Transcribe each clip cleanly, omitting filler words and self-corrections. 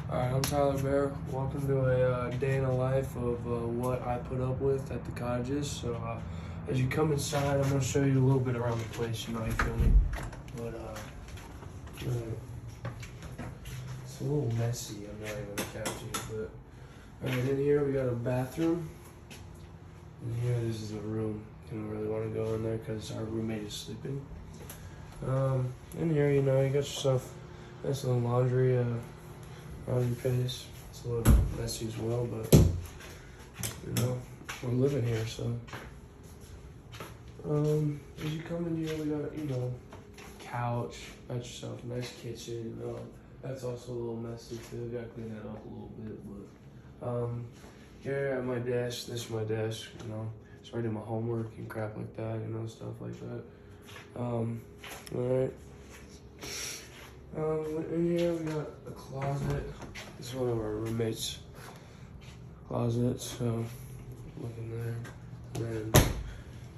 Alright, I'm Tyler Bear. Welcome to a day in the life of what I put up with at the cottages. So, as you come inside, I'm going to show you a little bit around the place, you feel me? But, right. It's a little messy, I'm not even going to count you. But, alright, in here we got a bathroom. In here, this is a room. You don't really want to go in there because our roommate is sleeping. In here, you got yourself nice little laundry pace. It's a little messy as well, but we're living here, so. As you come in here, we got couch. Got yourself a nice kitchen. That's also a little messy too. Got to clean that up a little bit, but here at my desk, this is my desk. It's where I do my homework and crap like that. Stuff like that. All right. In here we got a closet. This is one of our roommates' closets, so look in there. And then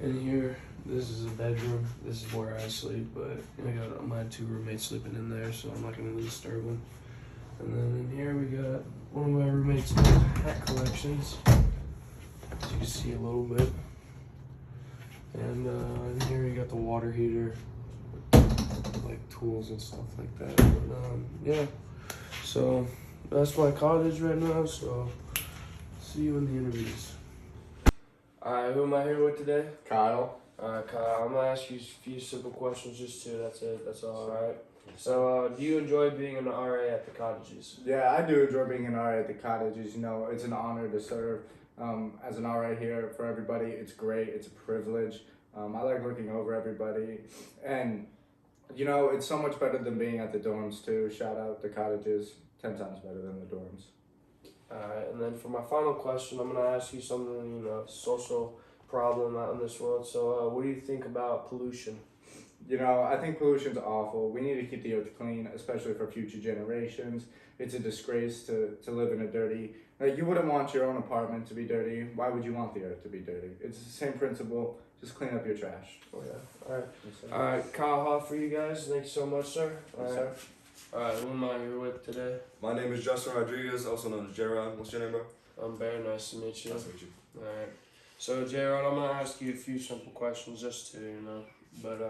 in here, this is a bedroom. This is where I sleep, but I got my two roommates sleeping in there, so I'm not gonna disturb them. And then in here we got one of my roommates' hat collections, as you can see a little bit. And in here you got the water heater, like tools and stuff like that. But, yeah, so that's my cottage right now, so see you in the interviews. Alright, who am I here with today? Kyle. Alright, Kyle, I'm gonna ask you a few simple questions, just two, that's it, that's all, alright? So, do you enjoy being an RA at the cottages? Yeah, I do enjoy being an RA at the cottages. It's an honor to serve as an RA here for everybody. It's great, it's a privilege. I like looking over everybody, and it's so much better than being at the dorms too. Shout out the cottages, 10 times better than the dorms. Alright, and then for my final question, I'm gonna ask you something, social problem out in this world. So, what do you think about pollution? I think pollution's awful. We need to keep the earth clean, especially for future generations. It's a disgrace to live in a dirty, you wouldn't want your own apartment to be dirty. Why would you want the earth to be dirty? It's the same principle. Just clean up your trash. Oh yeah. Alright. Alright, Kyle Hoff for you guys. Thank you so much, sir. Yes, sir. Alright, who am I here with today? My name is Justin Rodriguez, also known as J-Rod. What's your name, bro? I'm very nice to meet you. Nice to meet you. Alright. So, J-Rod, I'm going to ask you a few simple questions just to, But,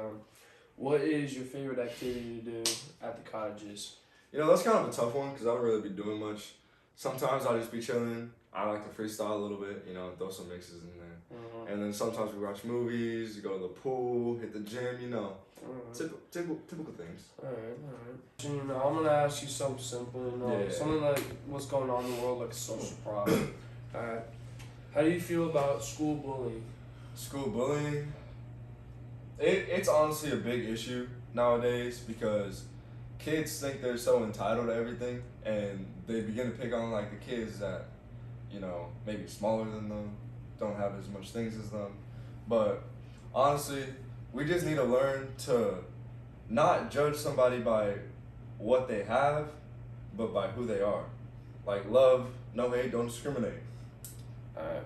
what is your favorite activity to do at the cottages? That's kind of a tough one because I don't really be doing much. Sometimes I'll just be chilling. I like to freestyle a little bit, throw some mixes in there. Mm-hmm. And then sometimes we watch movies, go to the pool, hit the gym, typical things. Alright. I'm going to ask you something simple, something like what's going on in the world, like a social problem. Alright. How do you feel about school bullying? School bullying? It's honestly a big issue nowadays because kids think they're so entitled to everything and they begin to pick on like the kids that, maybe smaller than them, don't have as much things as them. But honestly, we just need to learn to not judge somebody by what they have, but by who they are. Like love, no hate, don't discriminate. Alright,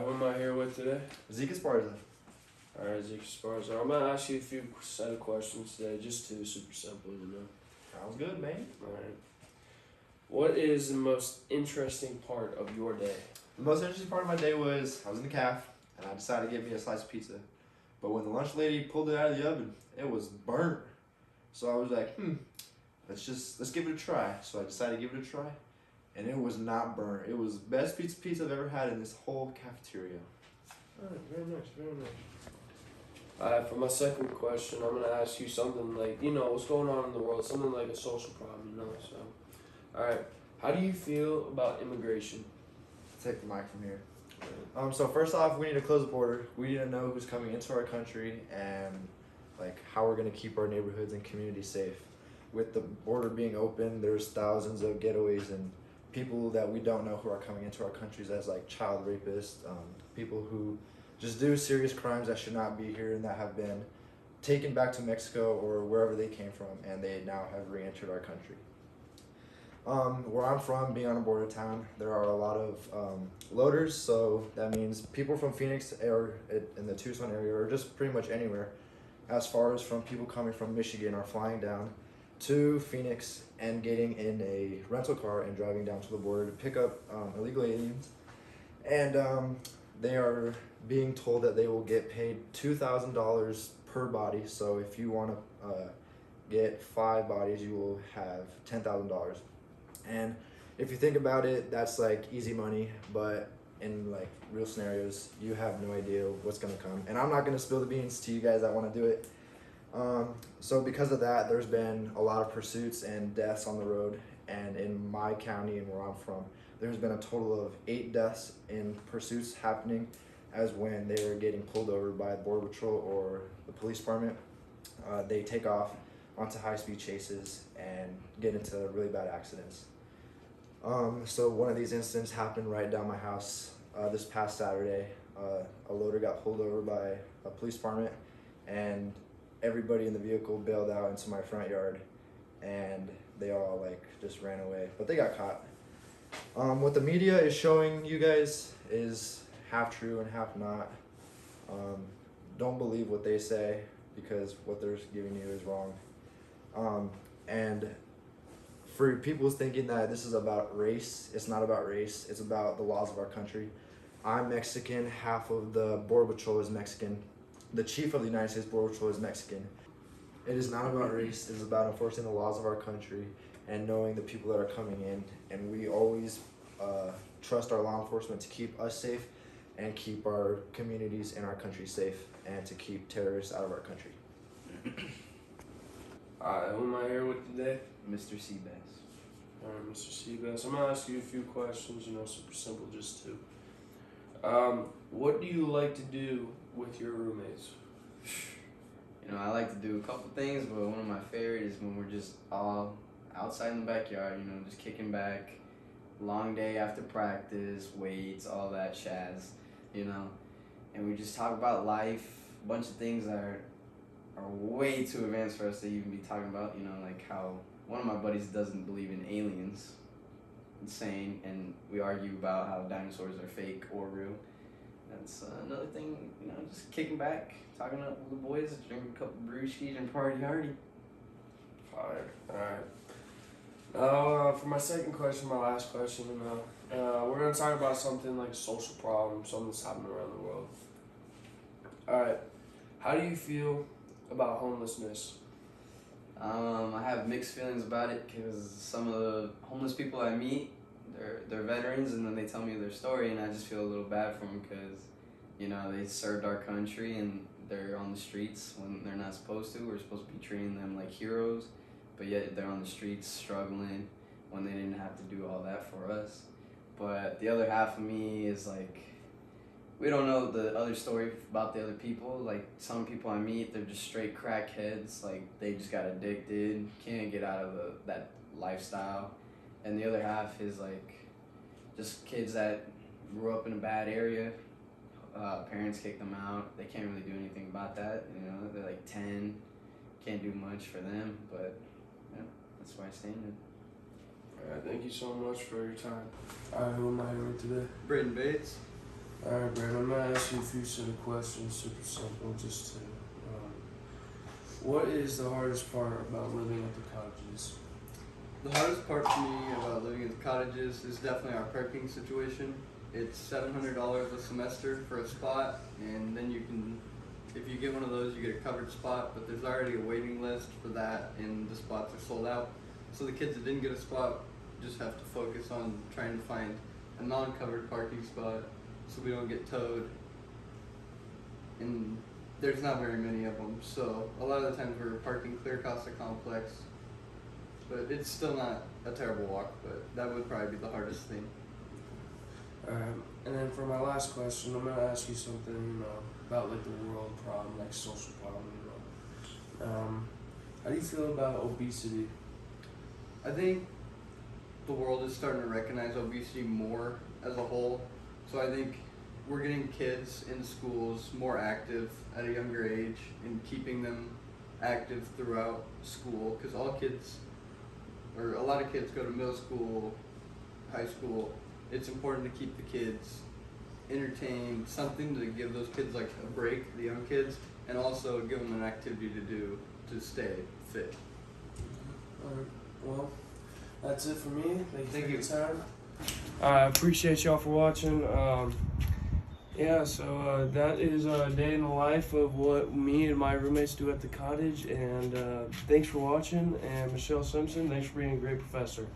who am I here with today? Zeke Esparza. Alright, Zeke Esparza. I'm gonna ask you a few set of questions today, just two, super simple, Sounds good, man. Alright. What is the most interesting part of your day? The most interesting part of my day was I was in the caf and I decided to get me a slice of pizza. But when the lunch lady pulled it out of the oven, it was burnt. So I was like, let's give it a try. So I decided to give it a try. And it was not burnt. It was the best pizza I've ever had in this whole cafeteria. Alright, very nice, very nice. Alright, for my second question, I'm gonna ask you something like, what's going on in the world, something like a social problem, so. Alright, how do you feel about immigration? Take the mic from here. So first off, we need to close the border. We need to know who's coming into our country and how we're gonna keep our neighborhoods and communities safe. With the border being open, there's thousands of getaways and people that we don't know who are coming into our countries as child rapists, people who just do serious crimes that should not be here and that have been taken back to Mexico or wherever they came from and they now have re-entered our country. Where I'm from, being on a border town, there are a lot of loaders, so that means people from Phoenix or in the Tucson area or just pretty much anywhere, as far as from people coming from Michigan are flying down to Phoenix and getting in a rental car and driving down to the border to pick up illegal aliens. And they are being told that they will get paid $2,000 per body. So if you want to get 5 bodies, you will have $10,000. And if you think about it, that's like easy money, but in like real scenarios, you have no idea what's gonna come. And I'm not gonna spill the beans to you guys that want to do it. So because of that, there's been a lot of pursuits and deaths on the road. And in my county and where I'm from, there's been a total of 8 deaths in pursuits happening as when they were getting pulled over by the Border Patrol or the police department. They take off onto high-speed chases and get into really bad accidents. So one of these incidents happened right down my house this past Saturday. A loader got pulled over by a police department, and everybody in the vehicle bailed out into my front yard, and they all like just ran away, but they got caught. What the media is showing you guys is half true and half not. Don't believe what they say, because what they're giving you is wrong. And for people thinking that this is about race, it's not about race, it's about the laws of our country. I'm Mexican, half of the Border Patrol is Mexican. The chief of the United States Border Patrol is Mexican. It is not about race, it is about enforcing the laws of our country and knowing the people that are coming in. And we always trust our law enforcement to keep us safe and keep our communities and our country safe, and to keep terrorists out of our country. Alright, who am I here with today? Mr. Seabass. Alright, Mr. Seabass. I'm gonna ask you a few questions, super simple, just two. What do you like to do with your roommates? I like to do a couple things, but one of my favorite is when we're just all outside in the backyard, just kicking back. Long day after practice, weights, all that shaz, and we just talk about life, a bunch of things that are way too advanced for us to even be talking about, like how one of my buddies doesn't believe in aliens. Insane. And we argue about how dinosaurs are fake or real. That's another thing, just kicking back, talking up with the boys, drinking a couple brewskis and party hardy. Fire. Alright. Now, for my second question, my last question, we're going to talk about something like a social problem, something that's happening around the world. Alright. How do you feel about homelessness? I have mixed feelings about it because some of the homeless people I meet, they're veterans, and then they tell me their story, and I just feel a little bad for them because, they served our country and they're on the streets when they're not supposed to. We're supposed to be treating them like heroes, but yet they're on the streets struggling when they didn't have to do all that for us. But the other half of me is like, we don't know the other story about the other people. Like, some people I meet, they're just straight crackheads. Like, they just got addicted, can't get out of that lifestyle. And the other half is like just kids that grew up in a bad area. Parents kicked them out. They can't really do anything about that. They're like 10, can't do much for them. But yeah, that's why I stand Alright, thank you so much for your time. Alright, who am I here with today? Braden Bates. Alright, Brandon, I'm gonna ask you a few set of questions, super simple, just to, what is the hardest part about living at the cottages? The hardest part for me about living in the cottages is definitely our parking situation. It's $700 a semester for a spot, and then you can, if you get one of those, you get a covered spot, but there's already a waiting list for that, and the spots are sold out. So the kids that didn't get a spot just have to focus on trying to find a non-covered parking spot so we don't get towed. And there's not very many of them, so a lot of the times we're parking clear across the complex. But it's still not a terrible walk, but that would probably be the hardest thing. Alright, and then for my last question, I'm gonna ask you something, about like the world problem, like social problem, how do you feel about obesity? I think the world is starting to recognize obesity more as a whole. So I think we're getting kids in schools more active at a younger age and keeping them active throughout school, because all kids, or a lot of kids, go to middle school, high school. It's important to keep the kids entertained, something to give those kids like a break, the young kids, and also give them an activity to do to stay fit. Alright, well, that's it for me. Thank you Thank for your time. I appreciate y'all for watching. Yeah, so that is a day in the life of what me and my roommates do at the cottage. And thanks for watching. And Michelle Simpson, thanks for being a great professor.